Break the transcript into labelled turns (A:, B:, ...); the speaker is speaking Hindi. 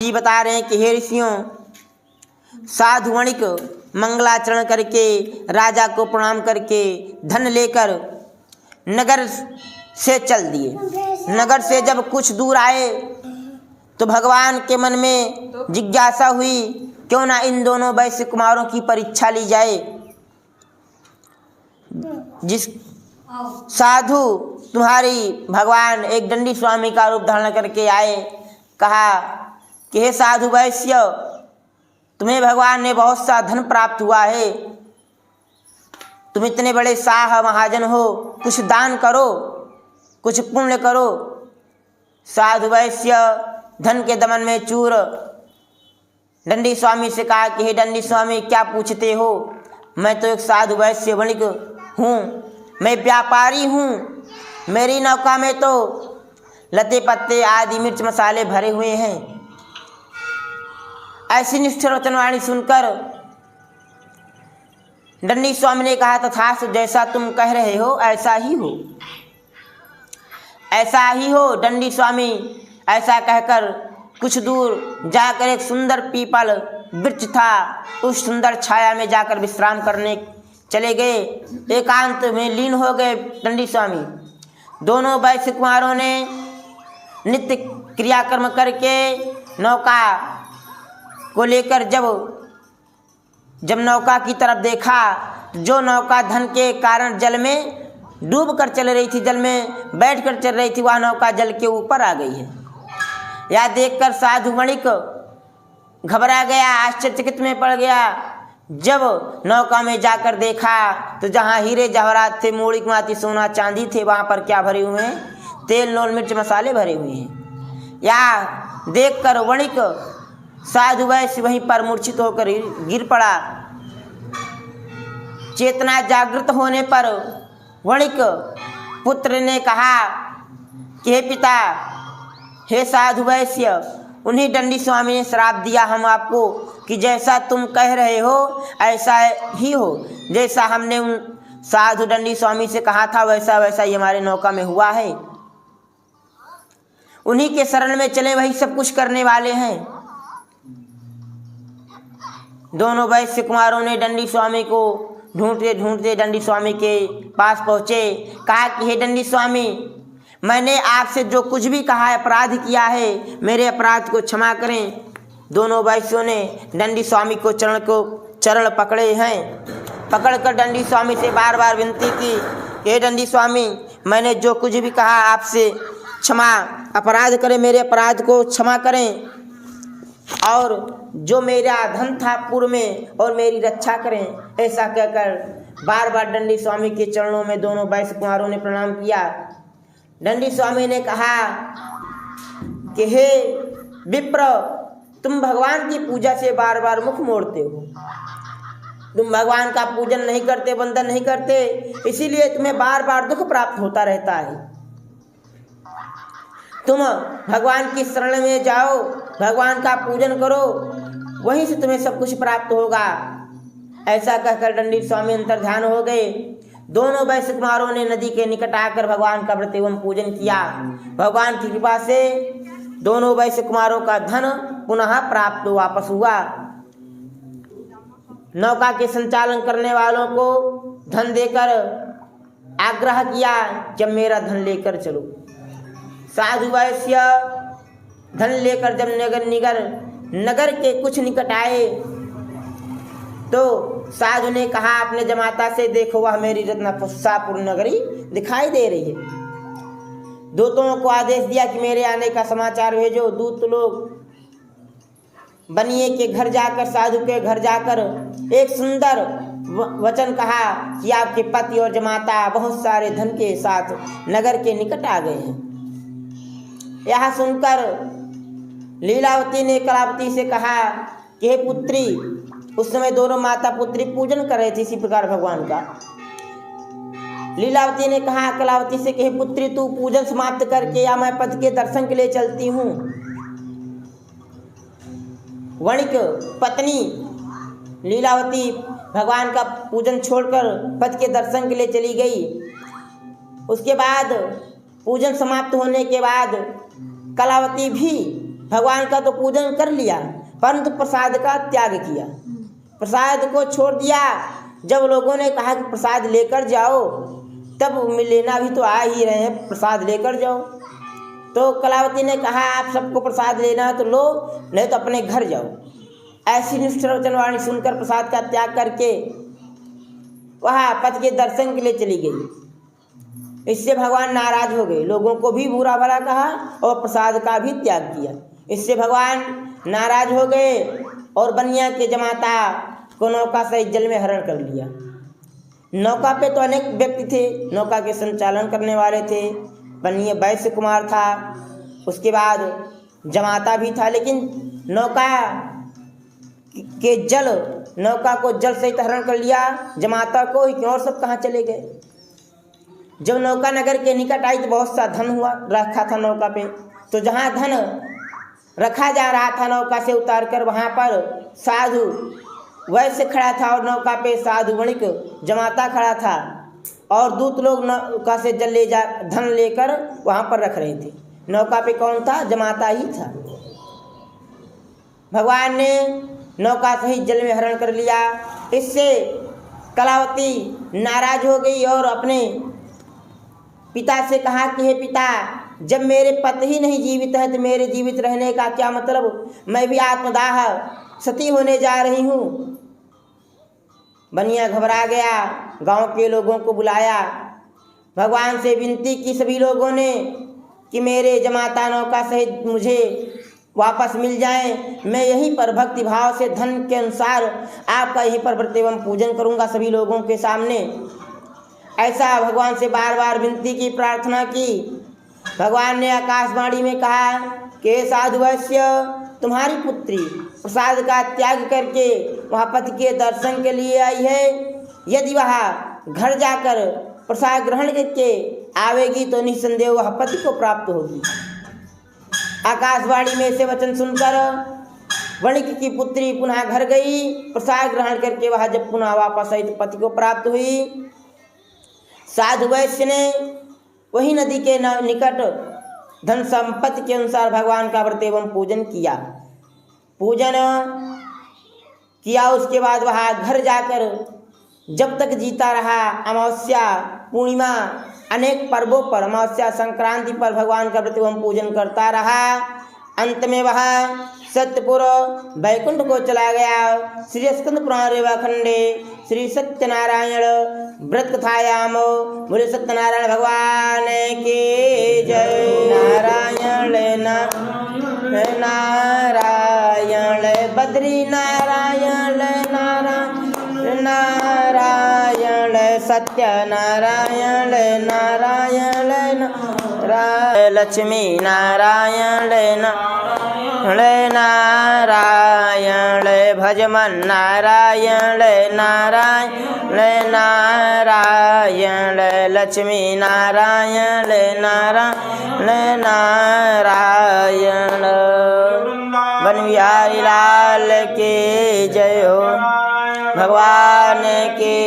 A: जी बता रहे हैं कि हे ऋषियों, साधु वणिक मंगलाचरण करके राजा को प्रणाम करके धन लेकर नगर से चल दिए। नगर से जब कुछ दूर आए तो भगवान के मन में जिज्ञासा हुई, क्यों ना इन दोनों वैश्य कुमारों की परीक्षा ली जाए। जिस साधु तुम्हारी भगवान एक दंडी स्वामी का रूप धारण करके आए, कहा कि हे साधु वैश्य, तुम्हें भगवान ने बहुत सा धन प्राप्त हुआ है, तुम इतने बड़े शाह महाजन हो, कुछ दान करो, कुछ पुण्य करो। साधु वैश्य धन के दमन में चूर दंडी स्वामी से कहा कि हे दंडी स्वामी, क्या पूछते हो? मैं तो एक साधु वैश्य वणिक हूँ, मैं व्यापारी हूँ, मेरी नौका में तो लते पत्ते आदि मिर्च मसाले भरे हुए हैं। ऐसी निष्ठुर वचनवाणी सुनकर दंडी स्वामी ने कहा, तथास्तु, जैसा तुम कह रहे हो ऐसा ही हो, ऐसा ही हो। दंडी स्वामी ऐसा कहकर कुछ दूर जाकर एक सुंदर पीपल वृक्ष था, उस सुंदर छाया में जाकर विश्राम करने चले गए। एकांत में लीन हो गए दंडी स्वामी। दोनों वैश्य कुमारों ने नित्य क्रियाकर्म करके नौका को लेकर जब नौका की तरफ देखा, जो नौका धन के कारण जल में डूब कर चल रही थी, जल में बैठ कर चल रही थी, वह नौका जल के ऊपर आ गई है। यह देखकर साधु वणिक घबरा गया, आश्चर्यचकित में पड़ गया। जब नौका में जाकर देखा तो जहाँ हीरे जवाहरात थे, मूलिक माती सोना चांदी थे, वहाँ पर क्या भरे हुए हैं? तेल नून मिर्च मसाले भरे हुए हैं। यह देखकर वणिक साधु वैश्य वहीं पर मूर्छित होकर गिर पड़ा। चेतना जागृत होने पर वणिक पुत्र ने कहा कि हे पिता, हे साधु वैश्य, उन्हीं दंडी स्वामी ने श्राप दिया हम आपको कि जैसा तुम कह रहे हो ऐसा ही हो। जैसा हमने उन साधु दंडी स्वामी से कहा था वैसा वैसा ही हमारे नौका में हुआ है। उन्हीं के शरण में चले, वही सब कुछ करने वाले हैं। दोनों वैश्य कुमारों ने दंडी स्वामी को ढूंढते ढूंढते दंडी स्वामी के पास पहुँचे। कहा कि हे दंडी स्वामी, मैंने आपसे जो कुछ भी कहा है, अपराध किया है, मेरे अपराध को क्षमा करें। दोनों वैश्यों ने दंडी स्वामी को चरण पकड़े हैं। पकड़कर दंडी स्वामी से बार बार विनती की, हे दंडी स्वामी, मैंने जो कुछ भी कहा आपसे क्षमा, अपराध करें, मेरे अपराध को क्षमा करें, और जो मेरा धन था पूर्व में और मेरी रक्षा करें। ऐसा कहकर बार बार दंडी स्वामी के चरणों में दोनों वैश्य कुमारों ने प्रणाम किया। दंडी स्वामी ने कहा कि हे विप्र, तुम भगवान की पूजा से बार बार मुख मोड़ते हो, तुम भगवान का पूजन नहीं करते, वंदन नहीं करते, इसीलिए तुम्हें बार बार दुख प्राप्त होता रहता है। तुम भगवान की शरण में जाओ, भगवान का पूजन करो, वहीं से तुम्हें सब कुछ प्राप्त होगा। ऐसा कहकर दंडी स्वामी अंतर्ध्यान हो गए। दोनों वैश्य कुमारों ने नदी के निकट आकर भगवान का व्रत एवं पूजन किया। भगवान की कृपा से दोनों वैश्य कुमारों का धन पुनः प्राप्त वापस हुआ। नौका के संचालन करने वालों को धन देकर आग्रह किया कि मेरा धन लेकर चलो। साधु वैश्य धन लेकर जब नगर के कुछ निकट आए तो साधु ने कहा अपने जमाता से, देखो वह मेरी रत्नपुष्पापुर नगरी दिखाई दे रही है। दूतों को आदेश दिया कि मेरे आने का समाचार भेजो। दूत लोग बनिए के घर जाकर, साधु के घर जाकर एक सुंदर वचन कहा कि आपके पति और जमाता बहुत सारे धन के साथ नगर के निकट आ गए हैं। यह सुनकर लीलावती ने कलावती से कहा कि हे पुत्री, उस समय दोनों माता पुत्री पूजन कर रहे थे इसी प्रकार भगवान का। लीलावती ने कहा कलावती से कि हे पुत्री, तू पूजन समाप्त करके या मैं पति के दर्शन के लिए चलती हूँ। वणिक पत्नी लीलावती भगवान का पूजन छोड़कर पति के दर्शन के लिए चली गई। उसके बाद पूजन समाप्त होने के बाद कलावती भी भगवान का तो पूजन कर लिया, परंतु प्रसाद का त्याग किया, प्रसाद को छोड़ दिया। जब लोगों ने कहा कि प्रसाद लेकर जाओ, तब लेना भी तो आ ही रहे हैं, प्रसाद लेकर जाओ। तो कलावती ने कहा आप सबको प्रसाद लेना है तो लो, नहीं तो अपने घर जाओ। ऐसी निष्ठुर वचनवाणी सुनकर प्रसाद का त्याग करके वह पति के दर्शन के लिए चली गई। इससे भगवान नाराज हो गए, लोगों को भी बुरा भला कहा और प्रसाद का भी त्याग किया। इससे भगवान नाराज हो गए और बनिया के जमाता को नौका से जल में हरण कर लिया। नौका पे तो अनेक व्यक्ति थे, नौका के संचालन करने वाले थे। बनिया वैश्य कुमार था, उसके बाद जमाता भी था, लेकिन नौका को जल सहित हरण कर लिया, जमाता को ही क्यों, और सब कहाँ चले गए। जब नौका नगर के निकट आई तो बहुत सा धन हुआ रखा था नौका पे। तो जहाँ धन रखा जा रहा था नौका से उतार कर, वहाँ पर साधु वैश्य खड़ा था और नौका पे साधु वणिक जमाता खड़ा था, और दूत लोग नौका से धन लेकर वहाँ पर रख रहे थे। नौका पे कौन था? जमाता ही था। भगवान ने नौका सहित जल में हरण कर लिया। इससे कलावती नाराज हो गई और अपने पिता से कहा कि हे पिता, जब मेरे पति ही नहीं जीवित है तो मेरे जीवित रहने का क्या मतलब, मैं भी आत्मदाह सती होने जा रही हूँ। बनिया घबरा गया, गांव के लोगों को बुलाया, भगवान से विनती की सभी लोगों ने कि मेरे जमाता नौका सहित मुझे वापस मिल जाए, मैं यहीं पर भक्ति भाव से धन के अनुसार आपका यहीं पर व्रत एवं पूजन करूंगा सभी लोगों के सामने। ऐसा भगवान से बार बार विनती की, प्रार्थना की। भगवान ने आकाशवाणी में कहा कि साधु वैश्य, तुम्हारी पुत्री प्रसाद का त्याग करके वहाँ पति के दर्शन के लिए आई है। यदि वह घर जाकर प्रसाद ग्रहण करके आवेगी तो निस्संदेह वह पति को प्राप्त होगी। आकाशवाणी में से वचन सुनकर वणिक की पुत्री पुनः घर गई। प्रसाद ग्रहण करके वह जब पुनः वापस आई तो पति को प्राप्त हुई। साधु वैश्य ने वही नदी के निकट धन संपत्ति के अनुसार भगवान का व्रत एवं पूजन किया। उसके बाद वह घर जाकर जब तक जीता रहा, अमावस्या, पूर्णिमा, अनेक पर्वों पर, अमावस्या, संक्रांति पर भगवान का व्रत एवं पूजन करता रहा। अंत में वह सत्यपुर वैकुंठ को चला गया। श्री स्कंद पुराण रेवाखंडे श्री सत्यनारायण व्रत कथायाम बोले सत्यनारायण भगवान के जय। नारायण नारायण बद्री नारायण नारायण नारायण सत्यनारायण नारायण नारायण लक्ष्मी नारायण नारायण भजमन नारायण नारायण नारायण लक्ष्मी नारायण नारायण नारायण। वन बिहारी लाल के जय हो, भगवान के